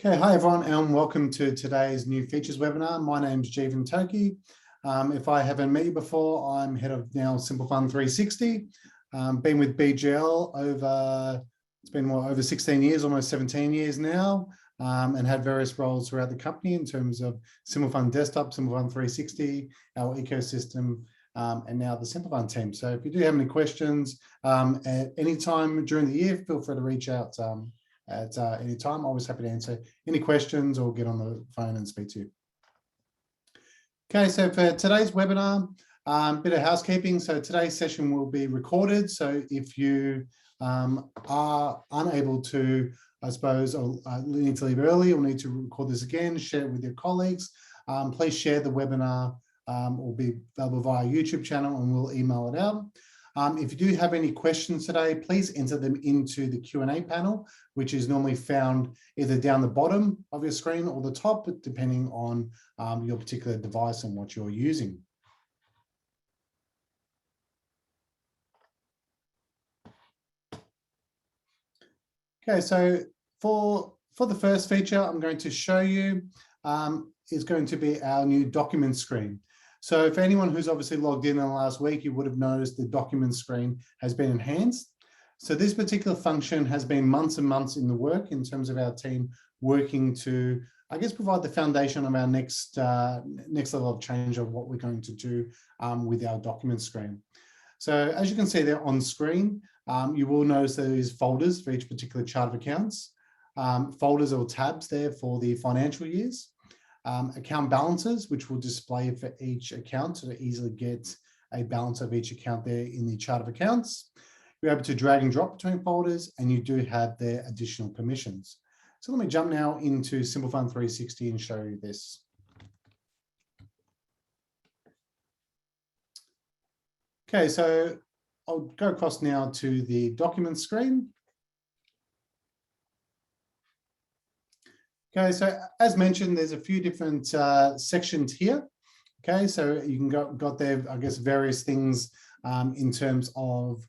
Okay, hi everyone, and welcome to today's new features webinar. My name's Jeevan Toki. If I haven't met you before, I'm head of now Simple Fund 360. Been with BGL over 16 years, almost 17 years now, and had various roles throughout the company in terms of Simple Fund Desktop, Simple Fund 360, our ecosystem, and now the Simple Fund team. So if you do have any questions at any time during the year, feel free to reach out at any time. Always happy to answer any questions or get on the phone and speak to you. Okay, so for today's webinar, bit of housekeeping. So today's session will be recorded. So if you are unable to, I suppose, or need to leave early or need to record this again, share it with your colleagues, please share the webinar. Will be available via YouTube channel and we'll email it out. If you do have any questions today, please enter them into the Q&A panel, which is normally found either down the bottom of your screen or the top, depending on your particular device and what you're using. Okay, so for the first feature I'm going to show you is going to be our new document screen. So for anyone who's obviously logged in the last week, you would have noticed the document screen has been enhanced. So this particular function has been months and months in the work in terms of our team working to, I guess, provide the foundation of our next level of change of what we're going to do with our document screen. So as you can see there on screen, you will notice there is folders for each particular chart of accounts, folders or tabs there for the financial years. Account balances, which will display for each account to easily get a balance of each account there in the chart of accounts. You're able to drag and drop between folders, and you do have their additional permissions. So let me jump now into Simple Fund 360 and show you this. Okay, so I'll go across now to the document screen. Okay, so as mentioned, there's a few different sections here. Okay, so you can got there, I guess, various things in terms of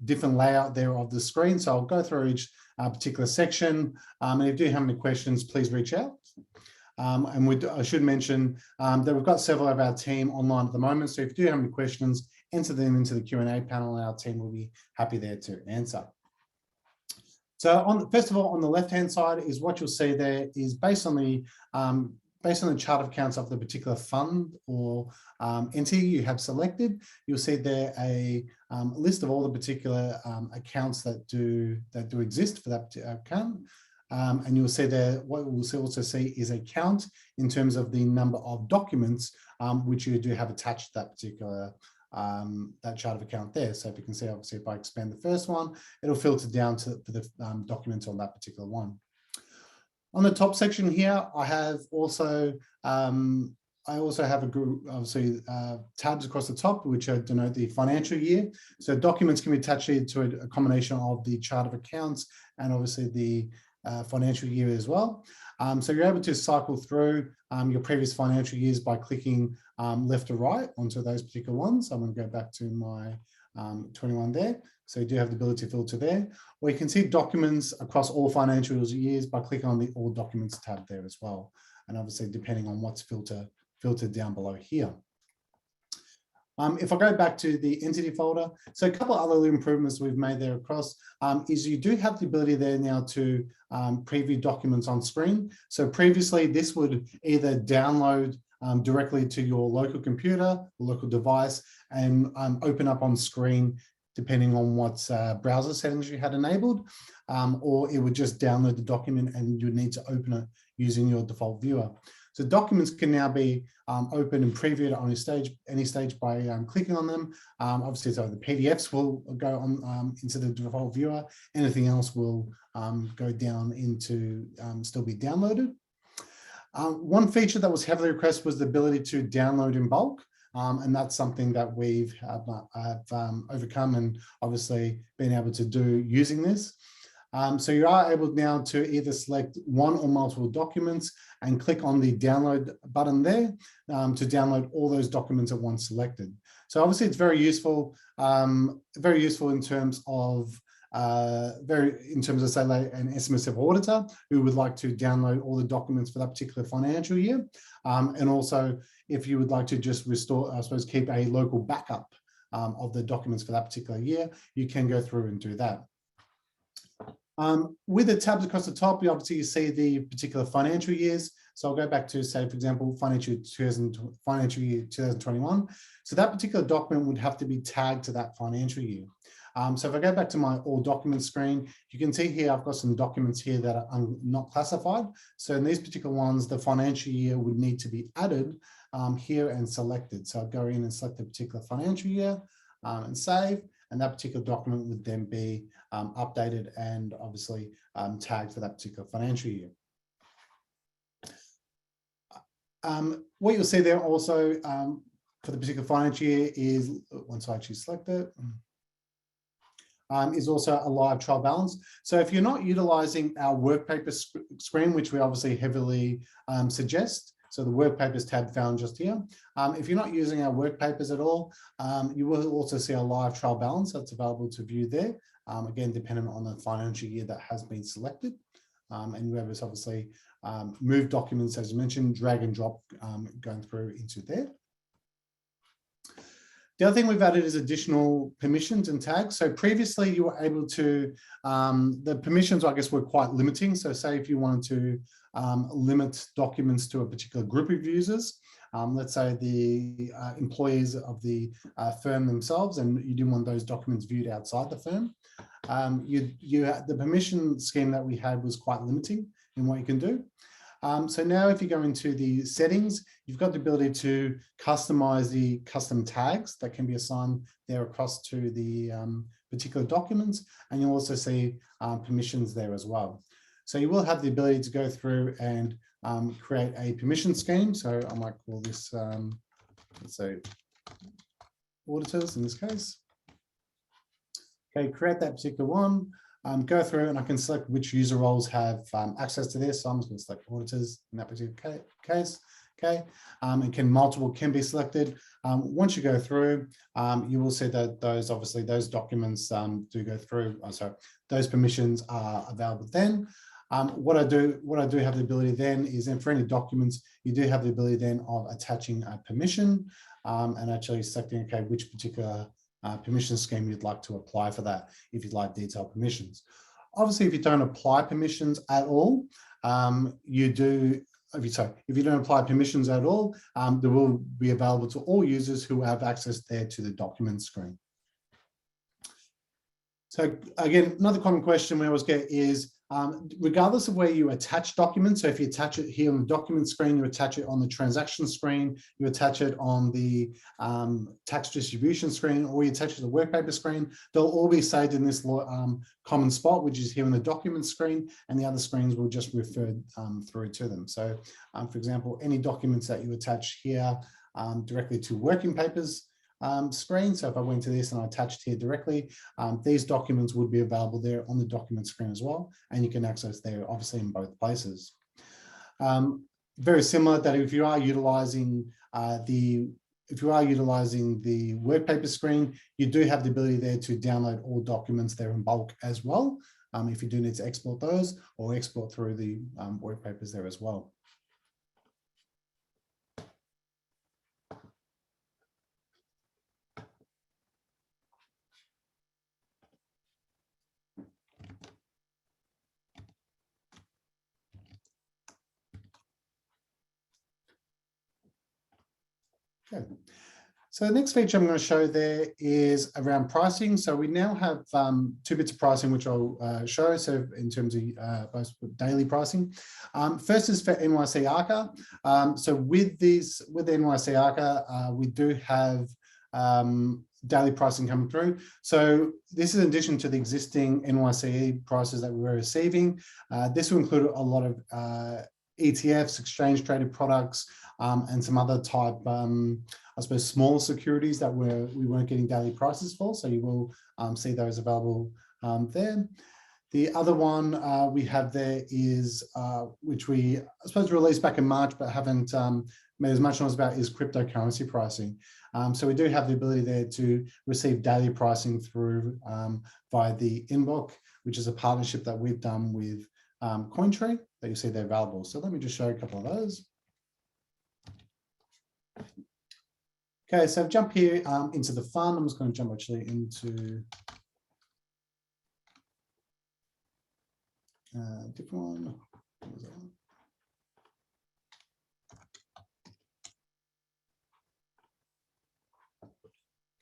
different layout there of the screen. So I'll go through each particular section. And if you do have any questions, please reach out. And I should mention that we've got several of our team online at the moment. So if you do have any questions, enter them into the Q&A panel and our team will be happy there to answer. So first of all, on the left-hand side is what you'll see there is based on the chart of accounts of the particular fund or entity you have selected. You'll see there a list of all the particular accounts that do exist for that account. And you'll see there, what we'll also see is a count in terms of the number of documents which you do have attached to that particular that chart of account there. So if you can see, obviously, if I expand the first one, it'll filter down to the documents on that particular one. On the top section here, I have also have a group, obviously, tabs across the top, which denote the financial year. So documents can be attached to a combination of the chart of accounts and obviously the financial year as well. So you're able to cycle through your previous financial years by clicking left or right onto those particular ones. I'm going to go back to my 21 there. So you do have the ability to filter there. Or you can see documents across all financial years by clicking on the All Documents tab there as well. And obviously, depending on what's filtered down below here. If I go back to the entity folder, so a couple of other improvements we've made there across is you do have the ability there now to preview documents on screen. So previously this would either download directly to your local computer, or local device, and open up on screen depending on what browser settings you had enabled, or it would just download the document and you need to open it using your default viewer. So documents can now be open and previewed on any stage by clicking on them. Obviously, so the PDFs will go on into the default viewer. Anything else will go down into still be downloaded. One feature that was heavily requested was the ability to download in bulk. And that's something that we've overcome and obviously been able to do using this. So you are able now to either select one or multiple documents and click on the download button there to download all those documents at once selected. So obviously it's very useful in terms of in terms of say like an SMSF auditor who would like to download all the documents for that particular financial year. And also if you would like to just restore, I suppose, keep a local backup of the documents for that particular year, you can go through and do that. With the tabs across the top, you obviously see the particular financial years. So I'll go back to, say, for example, financial year 2021. So that particular document would have to be tagged to that financial year. So if I go back to my all documents screen, you can see here I've got some documents here that are not classified. So in these particular ones, the financial year would need to be added here and selected. So I'll go in and select the particular financial year and save, and that particular document would then be updated and obviously tagged for that particular financial year. What you'll see there also for the particular financial year is, once I actually select it, is also a live trial balance. So if you're not utilizing our work paper screen, which we obviously heavily suggest, so the work papers tab found just here. If you're not using our work papers at all, you will also see a live trial balance that's available to view there. Again, dependent on the financial year that has been selected. And you have this obviously move documents, as you mentioned, drag and drop going through into there. The other thing we've added is additional permissions and tags. So previously you were able to, the permissions, I guess, were quite limiting. So say if you wanted to limit documents to a particular group of users, let's say the employees of the firm themselves, and you didn't want those documents viewed outside the firm, the permission scheme that we had was quite limiting in what you can do. So now if you go into the settings, you've got the ability to customize the custom tags that can be assigned there across to the particular documents, and you'll also see permissions there as well. So you will have the ability to go through and create a permission scheme. So I might call this, let's say, auditors in this case. Okay, create that particular one. Go through and I can select which user roles have access to this. So I'm just going to select auditors in that particular case. Okay, and multiple can be selected. Once you go through, you will see that those documents do go through. So those permissions are available then. What I do have the ability then is, and for any documents, you do have the ability then of attaching a permission and actually selecting, okay, which particular permission scheme you'd like to apply for that, if you'd like detailed permissions. Obviously, if you don't apply permissions at all, if you don't apply permissions at all, they will be available to all users who have access there to the document screen. So again, another common question we always get is, regardless of where you attach documents, so if you attach it here on the document screen, you attach it on the transaction screen, you attach it on the tax distribution screen, or you attach it to the work paper screen, they'll all be saved in this common spot, which is here on the document screen, and the other screens will just refer through to them. So for example, any documents that you attach here directly to working papers screen. So if I went to this and I attached here directly, these documents would be available there on the document screen as well, and you can access there obviously in both places. Very similar that if you are utilizing the work paper screen, you do have the ability there to download all documents there in bulk as well, if you do need to export those, or export through the work papers there as well. Okay. So the next feature I'm going to show there is around pricing. So we now have two bits of pricing, which I'll show. So in terms of both daily pricing, first is for NYC ARCA. So with the NYC ARCA, we do have daily pricing coming through. So this is in addition to the existing NYCE prices that we were receiving. This will include a lot of ETFs, exchange traded products, and some other type, I suppose, smaller securities that we weren't getting daily prices for. So you will see those available there. The other one we have there is, which we, I suppose, released back in March, but haven't made as much noise about is cryptocurrency pricing. So we do have the ability there to receive daily pricing through via the Inbox, which is a partnership that we've done with Cointree that you see they're available. So let me just show you a couple of those. Okay, so I've jumped here into the fund. I'm just going to jump actually into a different one. What was that one?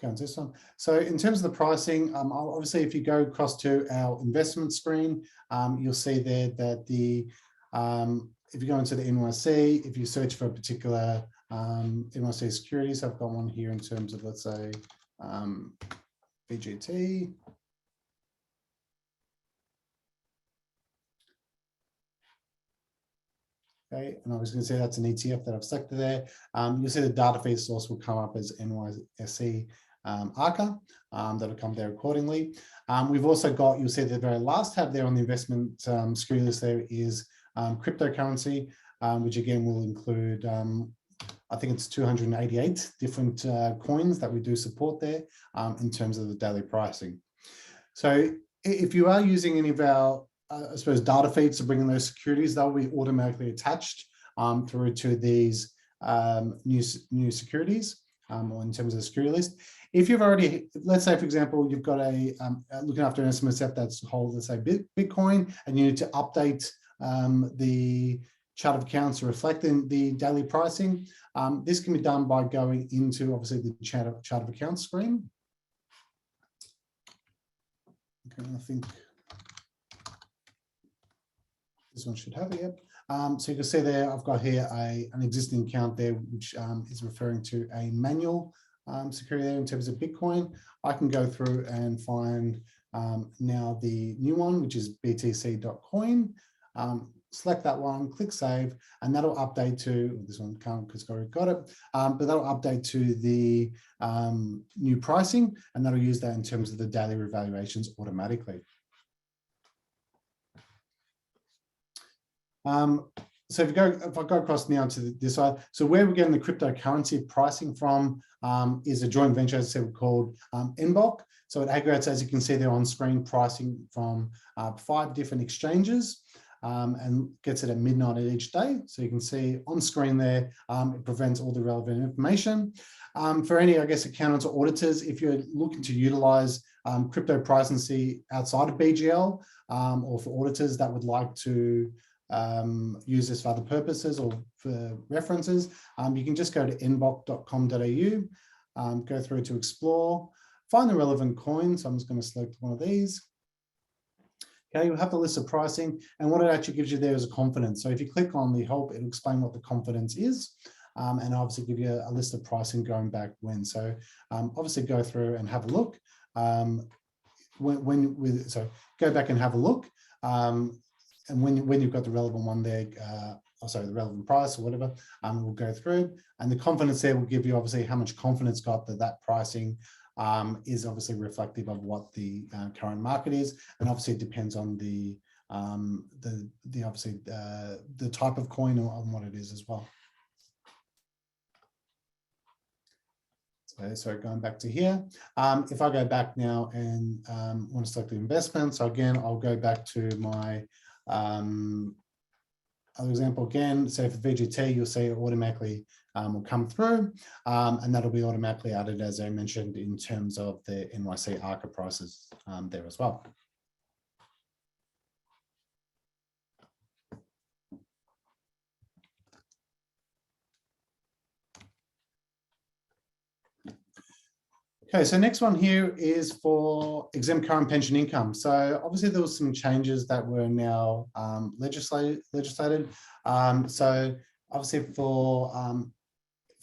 Go into this one. So in terms of the pricing, obviously, if you go across to our investment screen, you'll see there that the if you go into the NYC, if you search for a particular NYC securities, I've got one here in terms of, let's say, BGT. Okay, and I was going to say that's an ETF that I've selected there. You'll see the data feed source will come up as NYSE ARCA. That'll come there accordingly. We've also got, you'll see the very last tab there on the investment security list there is cryptocurrency, which again will include, I think it's 288 different coins that we do support there in terms of the daily pricing. So if you are using any of our, I suppose, data feeds to bring in those securities, they'll be automatically attached through to these new securities or in terms of the security list. If you've already, let's say, for example, you've got a looking after an SMSF that's holds, let's say, Bitcoin, and you need to update the chart of accounts to reflect in the daily pricing. This can be done by going into, obviously, the chart of accounts screen. Okay, I think this one should have it, yep. So you can see there, I've got here an existing account there, which is referring to a manual security there in terms of Bitcoin. I can go through and find now the new one, which is btc.coin. Select that one, click save, and that'll update to, this one can't because I already got it, but that'll update to the new pricing, and that'll use that in terms of the daily revaluations automatically. So if I go across now to this side, so where we're getting the cryptocurrency pricing from is a joint venture, as I said, called Inbox. So it aggregates, as you can see there on screen, pricing from 5 different exchanges and gets it at midnight each day. So you can see on screen there, it prevents all the relevant information. For any, I guess, accountants or auditors, if you're looking to utilize crypto pricing outside of BGL or for auditors that would like to use this for other purposes or for references, you can just go to inbox.com.au, go through to explore, find the relevant coin. So I'm just going to select one of these. Okay, you'll have the list of pricing, and what it actually gives you there is a confidence. So if you click on the help, it'll explain what the confidence is, and obviously give you a list of pricing going back when. So obviously go through and have a look. So go back and have a look. And when you've got the relevant one there, the relevant price or whatever, we'll go through. And the confidence there will give you obviously how much confidence got that pricing is obviously reflective of what the current market is. And obviously it depends on the type of coin or on what it is as well. So going back to here, if I go back now and want to select the investment, so again, I'll go back to my other example again. So for VGT, you'll see it automatically will come through, and that'll be automatically added, as I mentioned, in terms of the NYSE ARCA prices there as well. Okay, so next one here is for exempt current pension income. So obviously there was some changes that were now legislated. So obviously for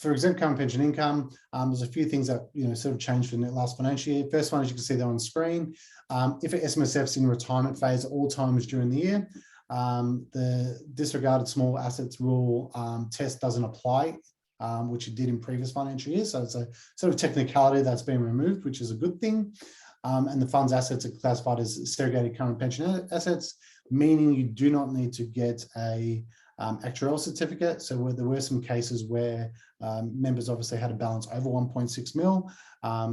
exempt current pension income, there's a few things that sort of changed in the last financial year. First one, as you can see there on screen, if an SMSF's in retirement phase at all times during the year, the disregarded small assets rule test doesn't apply, which it did in previous financial years. So it's a sort of technicality that's been removed, which is a good thing. And the fund's assets are classified as segregated current pension assets, meaning you do not need to get a actuarial certificate. So where there were some cases where members obviously had a balance over 1.6 mil,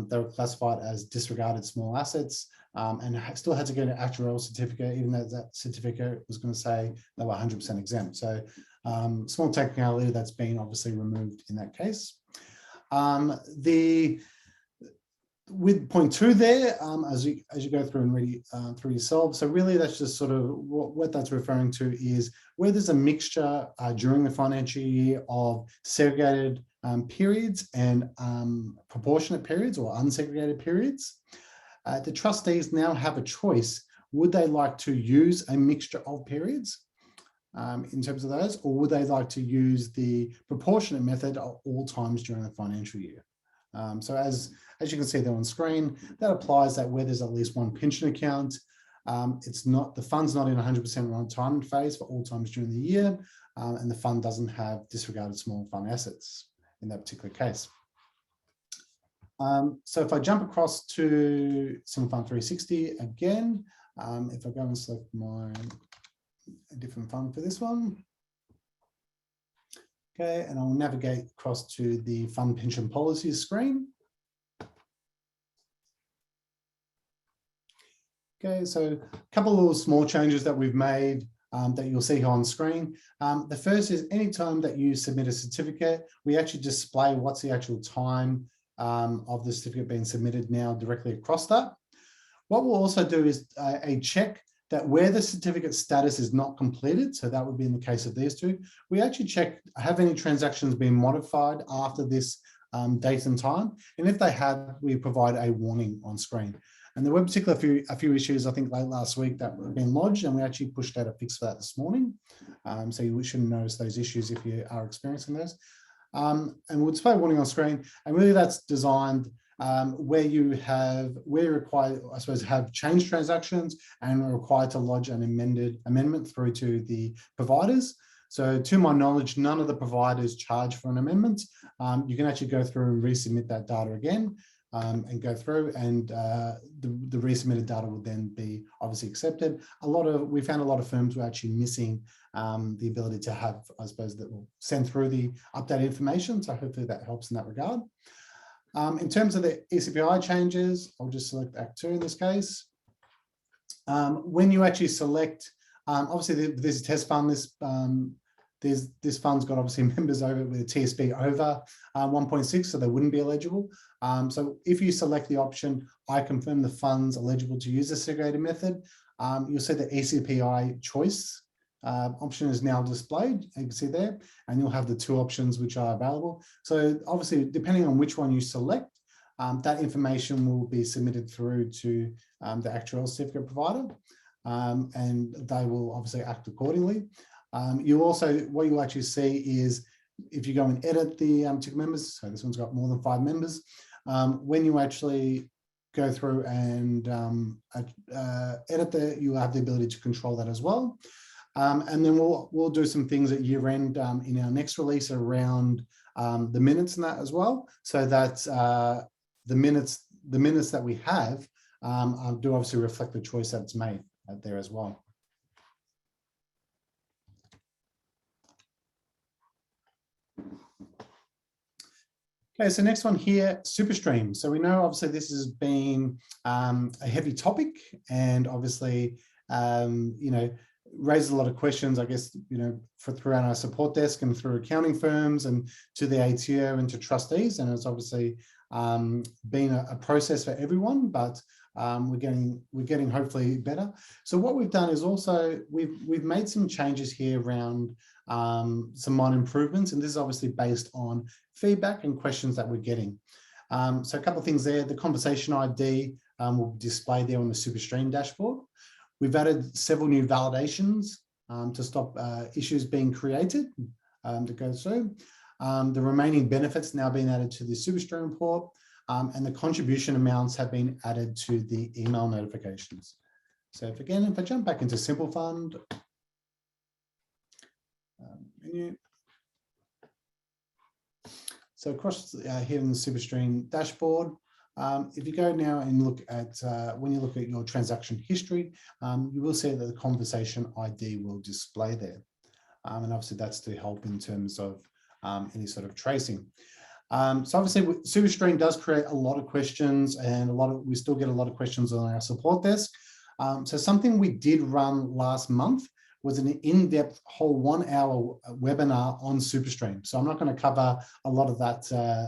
they were classified as disregarded small assets, and still had to get an actuarial certificate, even though that certificate was going to say they were 100% exempt. So small technicality that's been obviously removed in that case. With point 2 there, as you go through and read through yourself, so really that's just sort of what that's referring to is where there's a mixture during the financial year of segregated periods and proportionate periods or unsegregated periods. The trustees now have a choice. Would they like to use a mixture of periods in terms of those, or would they like to use the proportionate method at all times during the financial year? So as you can see there on screen, that applies that where there's at least one pension account, the fund's not in 100% retirement phase for all times during the year, and the fund doesn't have disregarded small fund assets in that particular case. So if I jump across to Single Fund 360 again, if I go and select a different fund for this one. Okay, and I'll navigate across to the fund pension policies screen. Okay, so a couple of little small changes that we've made that you'll see here on screen. The first is anytime that you submit a certificate, we actually display what's the actual time of the certificate being submitted now directly across that. What we'll also do is a check that where the certificate status is not completed, so that would be in the case of these two, we actually check, have any transactions been modified after this date and time? And if they have, we provide a warning on screen. And there were particularly a few issues, I think late last week, that were being lodged, and we actually pushed out a fix for that this morning. So you shouldn't notice those issues if you are experiencing those. And we'll display a warning on screen, and really that's designed where we're required, I suppose, have changed transactions and we're required to lodge an amendment through to the providers. So to my knowledge, none of the providers charge for an amendment. You can actually go through and resubmit that data again and go through, and the resubmitted data will then be obviously accepted. We found a lot of firms were actually missing the ability to have, I suppose, that will send through the updated information. So hopefully that helps in that regard. In terms of the ECPI changes, I'll just select Act 2 in this case. When you actually select, obviously there's a test fund, this fund's got obviously members over with a TSB over 1.6, so they wouldn't be eligible. So if you select the option, I confirm the fund's eligible to use the segregated method, you'll see the ECPI choice option is now displayed, you can see there, and you'll have the two options which are available. So obviously, depending on which one you select, that information will be submitted through to the actuarial certificate provider, and they will obviously act accordingly. What you'll actually see is if you go and edit the tick members, so this one's got more than 5 members, when you actually go through and edit you'll have the ability to control that as well. And then we'll do some things at year end in our next release around the minutes and that as well, so that the minutes that we have do obviously reflect the choice that's made there as well. Okay, so next one here, Superstream. So we know obviously this has been a heavy topic, and obviously raised a lot of questions, I guess, throughout our support desk and through accounting firms and to the ATO and to trustees. And it's obviously been a process for everyone, but we're getting hopefully better. So what we've done is also we've made some changes here around some minor improvements, and this is obviously based on feedback and questions that we're getting. So a couple of things there. The conversation ID will display there on the Superstream dashboard. We've added several new validations to stop issues being created to go through. The remaining benefits now being added to the Superstream report, and the contribution amounts have been added to the email notifications. So if I jump back into Simple Fund, menu. So across here in the Superstream dashboard, if you go now and look at, when you look at your transaction history, you will see that the conversation ID will display there. And obviously that's to help in terms of any sort of tracing. So obviously Superstream does create a lot of questions, and we still get a lot of questions on our support desk. So something we did run last month was an in-depth whole 1 hour webinar on Superstream. So I'm not going to cover a lot of that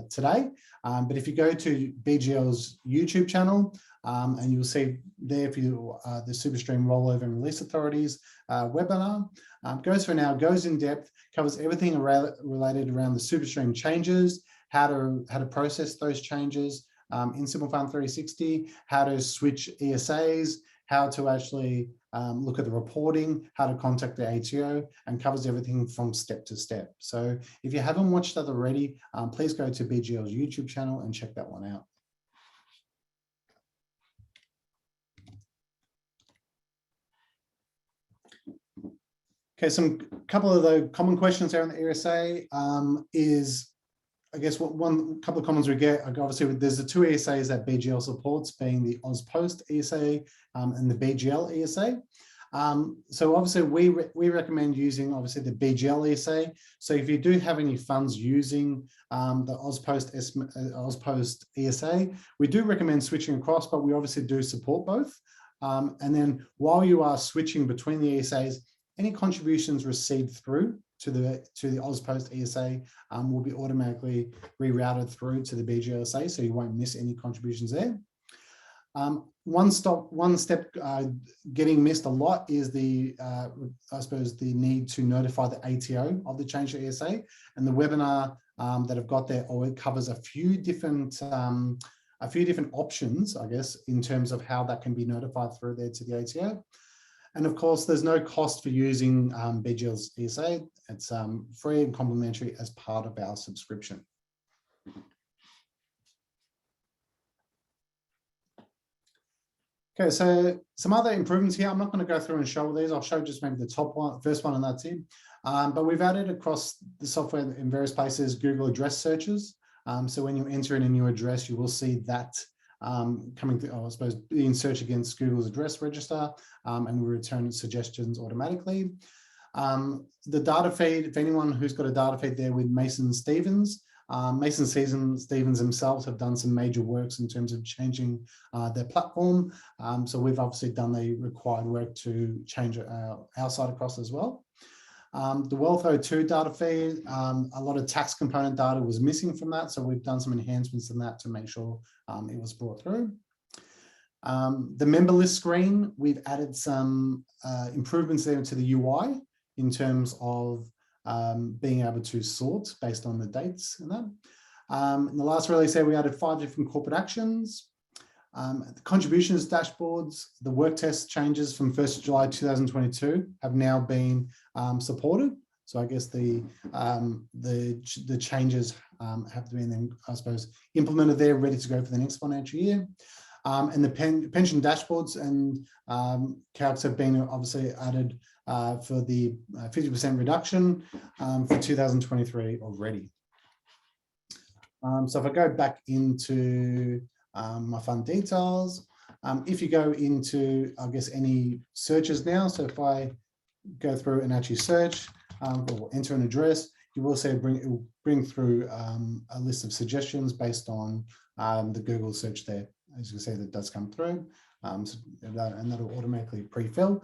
today, but if you go to BGL's YouTube channel, and you'll see there for you the Superstream rollover and release authorities webinar, goes for an hour, goes in depth, covers everything related around the Superstream changes, how to process those changes in Simple Farm 360, how to switch ESAs, how to actually look at the reporting, how to contact the ATO, and covers everything from step to step. So if you haven't watched that already, please go to BGL's YouTube channel and check that one out. Okay, couple of the common questions there on the ESA is, I guess couple of comments we get, obviously there's the two ESAs that BGL supports, being the AusPost ESA and the BGL ESA. So obviously we recommend using obviously the BGL ESA. So if you do have any funds using the AusPost ESA, we do recommend switching across, but we obviously do support both. And then while you are switching between the ESAs, any contributions received through to the AusPost ESA will be automatically rerouted through to the BGL ESA, so you won't miss any contributions there. One step getting missed a lot is I suppose the need to notify the ATO of the change to ESA, and the webinar that I've got there covers a few different options, I guess, in terms of how that can be notified through there to the ATO. And of course, there's no cost for using BGL's ESA. It's free and complimentary as part of our subscription. Okay, so some other improvements here. I'm not going to go through and show all these. I'll show just maybe the first one, and that's it. But we've added across the software in various places Google address searches. So when you enter in a new address, you will see that coming through, I suppose, being searched against Google's address register, and we return suggestions automatically. The data feed, if anyone who's got a data feed there with Mason Stevens, Stevens themselves have done some major works in terms of changing their platform. So we've obviously done the required work to change our side across as well. The Wealth02 data feed, a lot of tax component data was missing from that. So we've done some enhancements in that to make sure it was brought through. The member list screen, we've added some improvements there to the UI in terms of being able to sort based on the dates and that. In the last release there, we added 5 different corporate actions. The contributions dashboards, the work test changes from 1st of July 2022 have now been supported. So I guess the changes have been, I suppose, implemented there, ready to go for the next financial year. And the pension dashboards and calcs have been obviously added for the 50% reduction for 2023 already. So if I go back into my fund details, if you go into, I guess, any searches now, so if I go through and actually search or enter an address, you will see it will bring through a list of suggestions based on the Google search there. As you can see, that does come through, and that'll automatically pre-fill.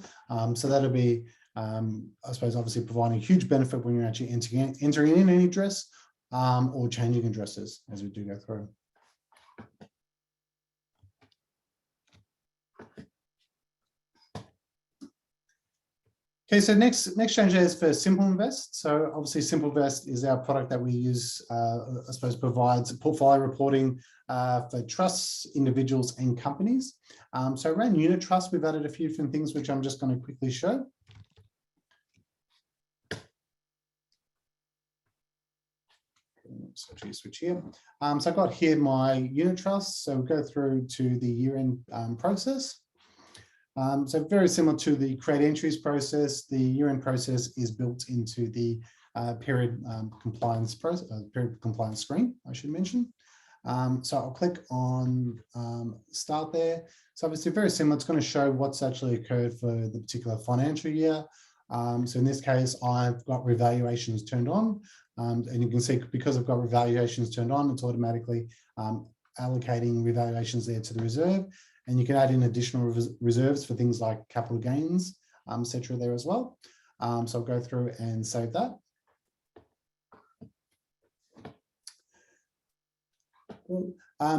So that'll be, I suppose, obviously providing a huge benefit when you're actually entering in any address or changing addresses as we do go through. Okay, so next change is for Simple Invest. So obviously Simple Invest is our product that we use, I suppose, provides portfolio reporting for trusts, individuals and companies. So around unit trust, we've added a few different things, which I'm just going to quickly show. So actually switch here. So I've got here my unit trust. So we'll go through to the year-end process. So very similar to the create entries process, the year-end process is built into the period compliance screen, I should mention. So I'll click on start there. So obviously very similar. It's going to show what's actually occurred for the particular financial year. So in this case, I've got revaluations turned on, and you can see because I've got revaluations turned on, it's automatically allocating revaluations there to the reserve, and you can add in additional reserves for things like capital gains, etc. there as well. So I'll go through and save that.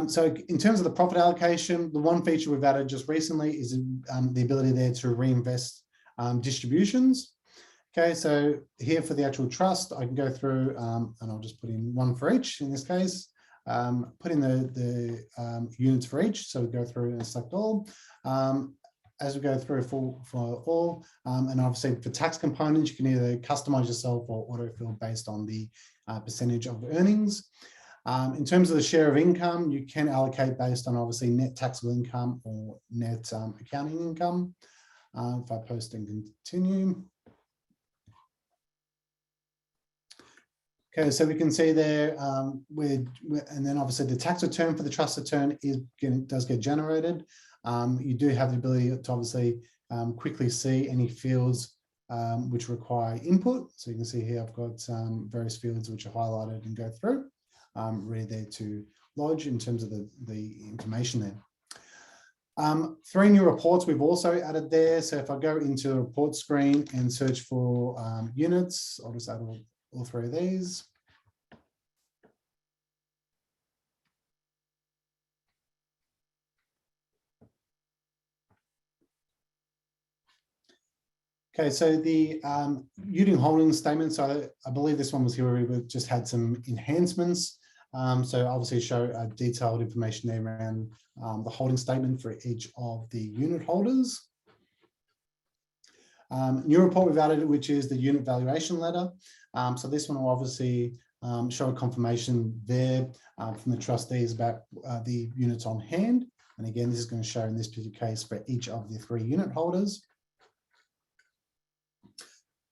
So in terms of the profit allocation, the one feature we've added just recently is the ability there to reinvest distributions. Okay, so here for the actual trust, I can go through and I'll just put in one for each in this case, put in the units for each. So we go through and select all. As we go through for all, and obviously for tax components, you can either customize yourself or autofill based on the percentage of earnings. In terms of the share of income, you can allocate based on obviously net taxable income or net accounting income. If I post and continue. Okay, so we can see there, and then obviously the tax return for the trust return does get generated. You do have the ability to obviously quickly see any fields which require input. So you can see here I've got various fields which are highlighted and go through, ready there to lodge in terms of the information there. 3 new reports we've also added there. So if I go into the report screen and search for units, I'll just add all 3 of these. Okay, so the Uding holding statement. So I believe this one was here where we just had some enhancements. So obviously show detailed information there around the holding statement for each of the unit holders. New report we've added, which is the unit valuation letter. So this one will obviously show a confirmation there from the trustees about the units on hand. And again, this is going to show in this particular case for each of the 3 unit holders.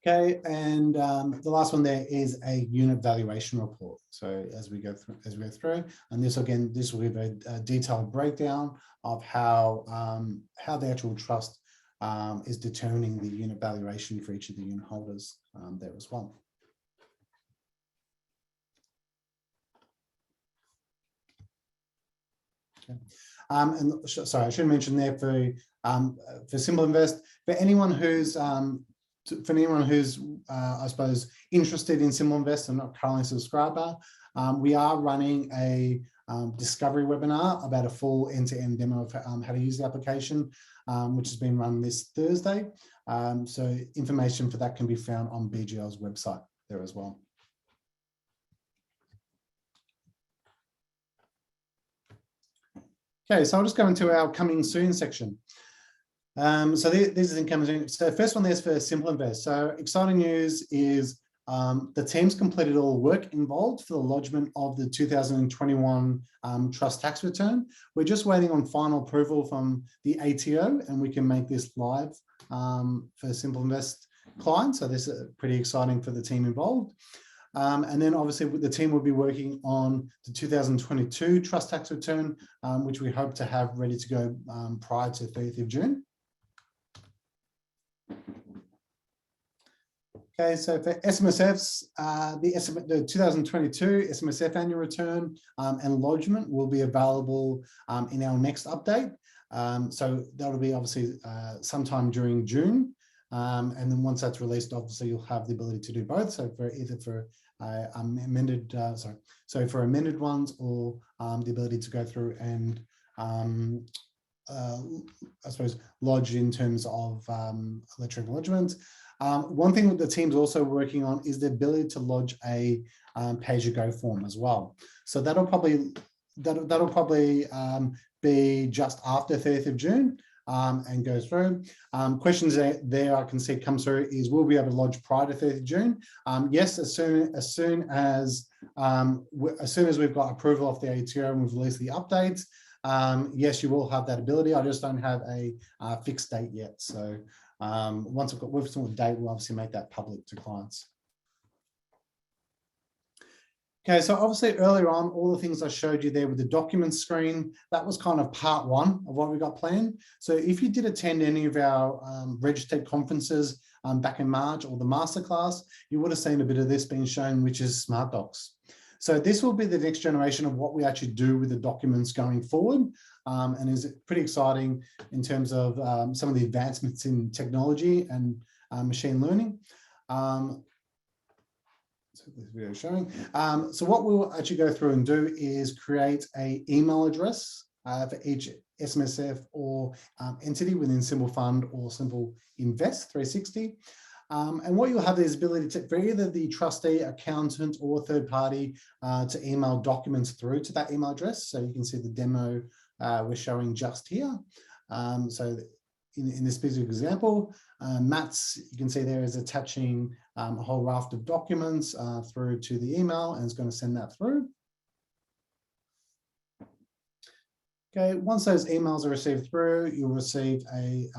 Okay, and the last one there is a unit valuation report. So as we go through, and this again, this will give a detailed breakdown of how the actual trust is determining the unit valuation for each of the unit holders there as well. Okay. And sorry, I should mention there for Simple Invest, for anyone who's I suppose, interested in Simple Invest and not currently a subscriber, we are running a discovery webinar about a full end-to-end demo of how to use the application, which has been run this Thursday. So information for that can be found on BGL's website there as well. Okay, so I'll just go into our coming soon section. So this is incoming soon. So the first one there's for Simple Invest. So exciting news is the team's completed all the work involved for the lodgement of the 2021 trust tax return. We're just waiting on final approval from the ATO and we can make this live for Simple Invest clients. So this is pretty exciting for the team involved. And then obviously the team will be working on the 2022 trust tax return, which we hope to have ready to go prior to 30th of June. Okay, so for SMSFs, the 2022 SMSF annual return and lodgement will be available in our next update. So that'll be obviously sometime during June. And then once that's released, obviously you'll have the ability to do both. So for either for amended, for amended ones or the ability to go through and I suppose lodge in terms of electronic lodgements. One thing that the team's also working on is the ability to lodge a pay-as-you-go form as well. So that'll probably be just after 30th of June and go through. Questions there I can see come through is will we be able to lodge prior to 30th of June? Yes, as soon as we've got approval of the ATO and we've released the updates. Yes, you will have that ability. I just don't have a fixed date yet. So once I've got with some date, we'll obviously make that public to clients. Okay, so obviously earlier on, all the things I showed you there with the documents screen, that was kind of part 1 of what we got planned. So if you did attend any of our registered conferences back in March, or the masterclass, you would have seen a bit of this being shown, which is Smart Docs. So this will be the next generation of what we actually do with the documents going forward, and is pretty exciting in terms of some of the advancements in technology and machine learning. So this video is showing. So what we'll actually go through and do is create an email address for each SMSF or entity within Simple Fund or Simple Invest 360. And what you'll have is the ability to, for either the trustee, accountant, or third party to email documents through to that email address. So you can see the demo we're showing just here. So in this specific example, Matt's, you can see there is attaching a whole raft of documents through to the email, and it's going to send that through. Okay, once those emails are received through, you'll receive a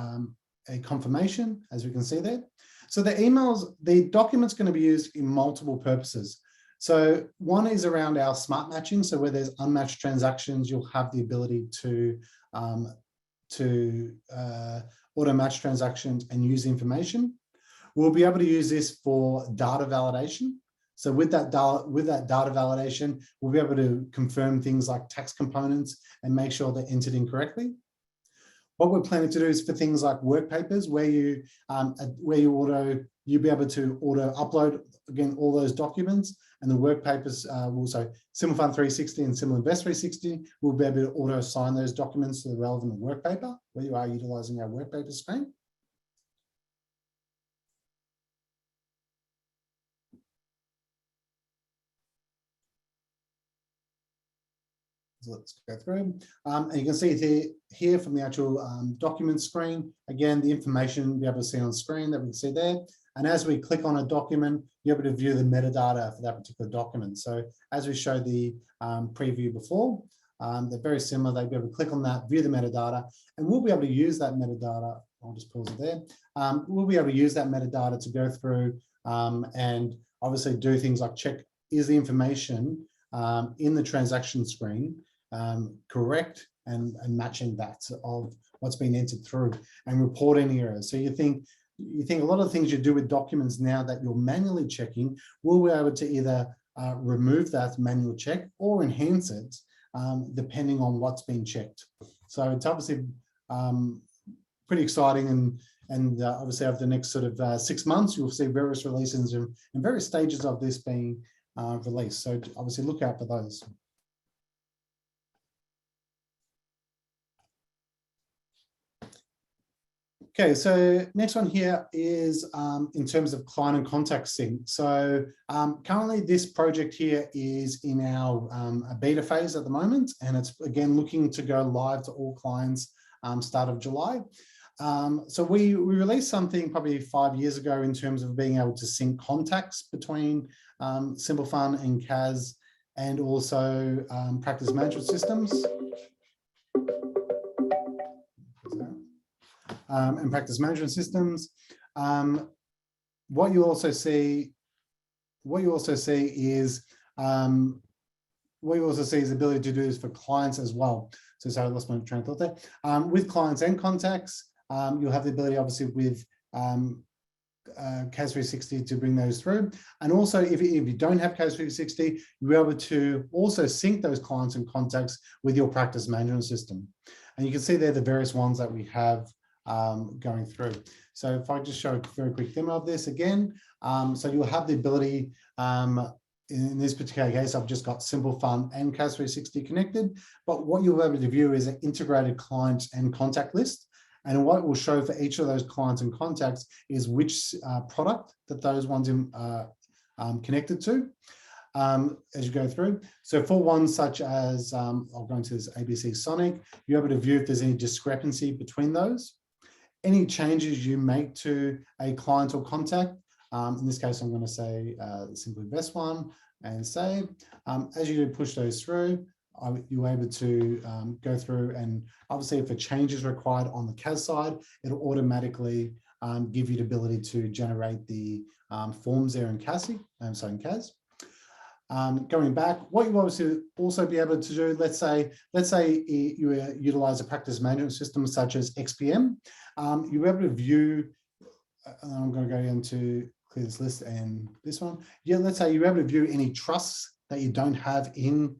confirmation, as we can see there. So the emails, the document's going to be used in multiple purposes. So one is around our smart matching. So where there's unmatched transactions, you'll have the ability to auto match transactions and use information. We'll be able to use this for data validation. So with that data validation, we'll be able to confirm things like tax components and make sure they're entered in correctly. What we're planning to do is for things like work papers, where you'll be able to auto upload again all those documents, and the work papers will, so Simple Fund 360 and Simple Invest 360 will be able to auto assign those documents to the relevant work paper where you are utilizing our work paper screen. So let's go through. And you can see here from the actual document screen, again, the information you'll be able to see on screen that we can see there. And as we click on a document, you're able to view the metadata for that particular document. So as we showed the preview before, they're very similar. They'll be able to click on that, view the metadata, and we'll be able to use that metadata. I'll just pause it there. We'll be able to use that metadata to go through and obviously do things like check, is the information in the transaction screen correct, and matching that of what's been entered through, and report any errors. So you think a lot of the things you do with documents now that you're manually checking, we'll be able to either remove that manual check or enhance it depending on what's been checked. So it's obviously pretty exciting, and obviously over the next sort of 6 months, you'll see various releases and various stages of this being released. So obviously look out for those. Okay, so next one here is in terms of client and contact sync. So currently this project here is in our beta phase at the moment, and it's again looking to go live to all clients start of July. So we released something probably 5 years ago in terms of being able to sync contacts between Simple Fund and CAS, and also practice management systems. And practice management systems. What you also see is the ability to do this for clients as well. So sorry, I lost my train of thought there. With clients and contacts, you'll have the ability, obviously, with CAS 360 to bring those through. And also, if you don't have CAS 360, you'll be able to also sync those clients and contacts with your practice management system. And you can see there the various ones that we have going through. So if I just show a very quick demo of this again, so you'll have the ability, in this particular case, I've just got Simple Fund and CAS 360 connected, but what you'll be able to view is an integrated client and contact list. And what it will show for each of those clients and contacts is which product that those ones are connected to as you go through. So for ones such as, I'll go into this ABC Sonic, you're able to view if there's any discrepancy between those. Any changes you make to a client or contact, in this case, I'm going to say the Simple Invest one and save. As you push those through, you're able to go through, and obviously if a change is required on the CAS side, it'll automatically give you the ability to generate the forms there in CAS. Going back, what you obviously also be able to do, let's say you utilize a practice management system such as XPM, you're able to view I'm going to go into clear this list and this one. Yeah, let's say you're able to view any trusts that you don't have in,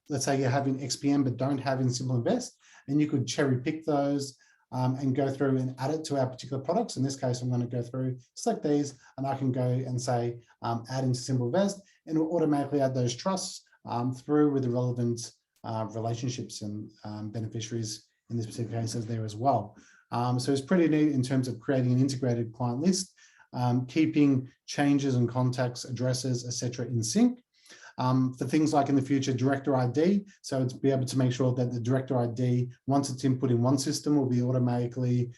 let's say you have in XPM but don't have in Simple Invest, and you could cherry pick those and go through and add it to our particular products. In this case, I'm going to go through, select these, and I can go and say add into Simple Invest, and it will automatically add those trusts through with the relevant relationships and beneficiaries in this particular case there as well. So it's pretty neat in terms of creating an integrated client list, keeping changes and contacts, addresses, etc. in sync. For things like in the future, director ID, so to be able to make sure that the director ID, once it's input in one system, will be automatically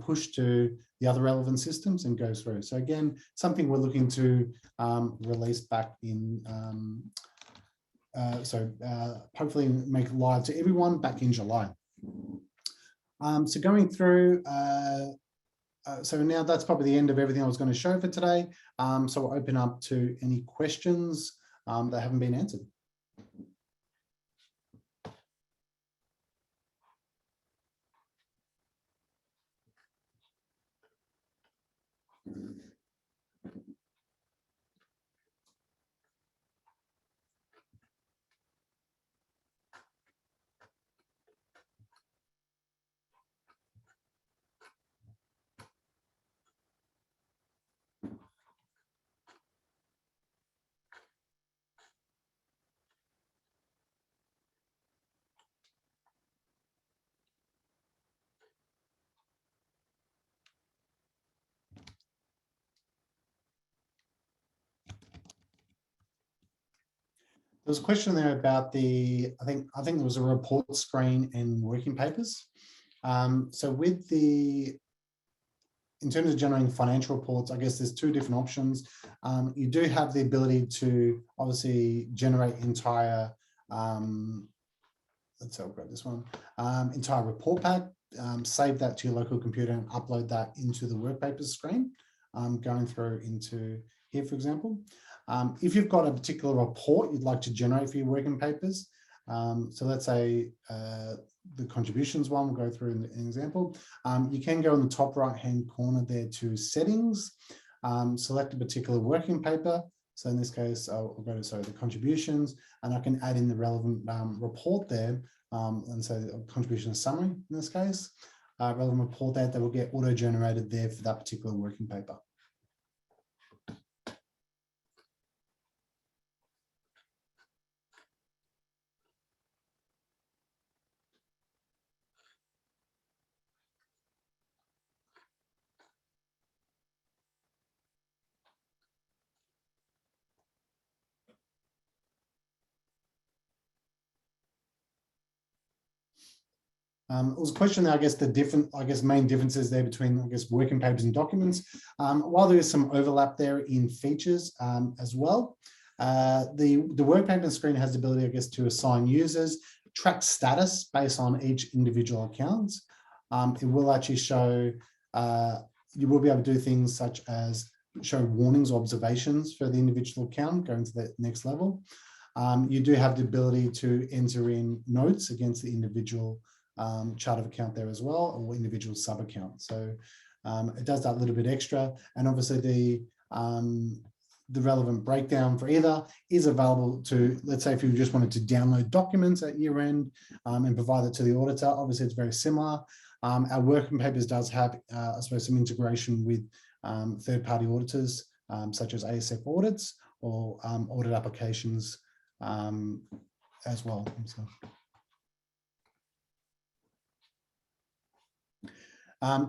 pushed to the other relevant systems and goes through. So again, something we're looking to release back in, hopefully make live to everyone back in July. So going through, so now that's probably the end of everything I was going to show for today. So we'll open up to any questions that haven't been answered. There was a question there about the, I think there was a report screen and working papers. So with the, in terms of generating financial reports, I guess there's two different options. You do have the ability to obviously generate entire, let's say I'll grab this one, entire report pack, save that to your local computer and upload that into the work papers screen, going through into here, for example. If you've got a particular report you'd like to generate for your working papers, so let's say the contributions one, we'll go through an example. You can go in the top right-hand corner there to settings, select a particular working paper. So in this case, I'll go to, the contributions, and I can add in the relevant report there, and so contribution summary in this case, relevant report that will get auto-generated there for that particular working paper. It was a question there, I guess, main differences there between, working papers and documents. While there is some overlap there in features as well, the work paper screen has the ability, to assign users, track status based on each individual account. It will actually show, you will be able to do things such as show warnings or observations for the individual account, going to the next level. You do have the ability to enter in notes against the individual chart of account there as well, or individual sub account. So it does that little bit extra, and obviously the relevant breakdown for either is available to, let's say if you just wanted to download documents at year end and provide it to the auditor. Obviously it's very similar. Our working papers does have I suppose some integration with third-party auditors such as ASF audits or audit applications as well. So.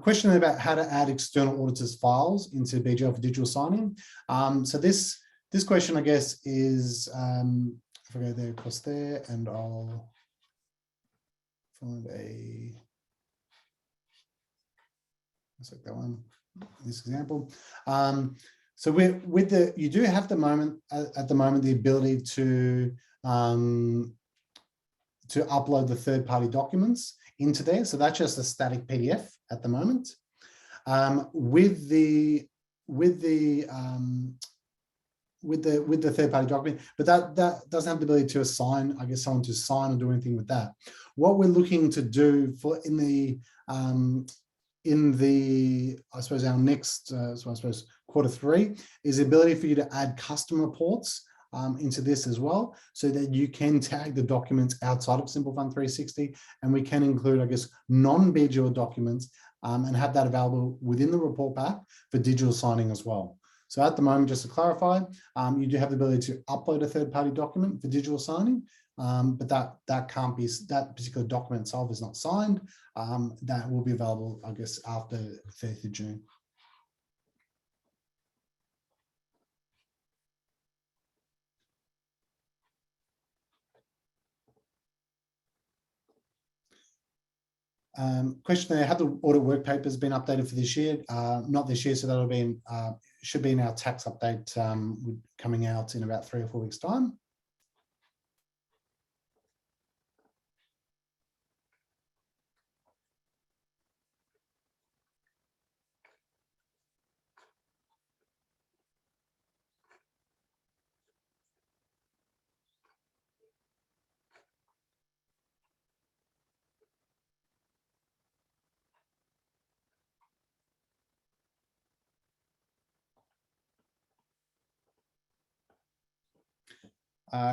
Question about how to add external auditors' files into BGL for digital signing. So this question, I guess, is if I go there across there, and I'll find let's take that one. This example. So with the, you do have at the moment the ability to upload the third-party documents into there. So that's just a static PDF at the moment. With the third-party document, but that doesn't have the ability to assign, I guess, someone to sign or do anything with that. What we're looking to do for in the in the, I suppose our next, so I suppose Q3 is the ability for you to add custom reports into this as well, so that you can tag the documents outside of Simple Fund 360, and we can include, I guess, non-BGL documents and have that available within the report pack for digital signing as well. So at the moment, just to clarify, you do have the ability to upload a third-party document for digital signing, but that can't be, that particular document itself is not signed. That will be available, I guess, after 30th of June. Question there, have the audit work papers been updated for this year? Not this year, so that'll be in, should be in our tax update coming out in about 3 or 4 weeks' time.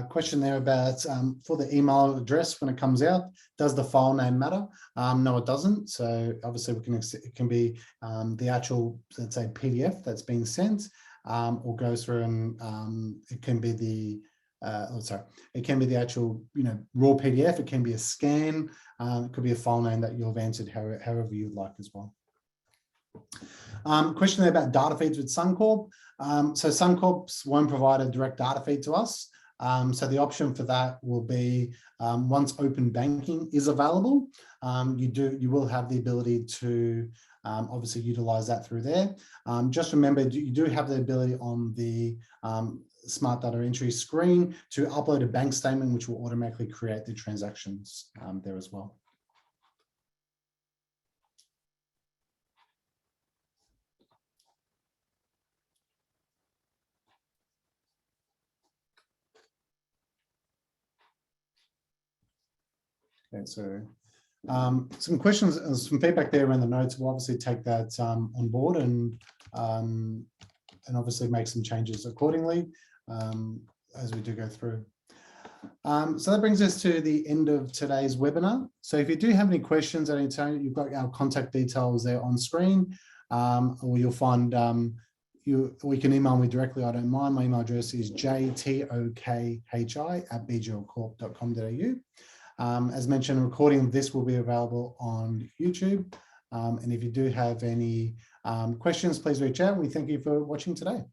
Question there about for the email address when it comes out, does the file name matter? No, it doesn't. So obviously it can be the actual, let's say, PDF that's been sent, or goes through and it can be the it can be the actual, raw PDF. It can be a scan. It could be a file name that you've entered however you'd like as well. Question there about data feeds with Suncorp. So Suncorps won't provide a direct data feed to us. So the option for that will be once open banking is available, you will have the ability to obviously utilize that through there. Just remember, you do have the ability on the smart data entry screen to upload a bank statement, which will automatically create the transactions there as well. Okay, so some questions, some feedback there around the notes. We'll obviously take that on board and obviously make some changes accordingly as we do go through. So that brings us to the end of today's webinar. So if you do have any questions at any time, you've got our contact details there on screen, or you'll find we can email me directly. I don't mind. My email address is jtokhi@bglcorp.com.au. As mentioned, a recording of this will be available on YouTube. And if you do have any questions, please reach out. We thank you for watching today.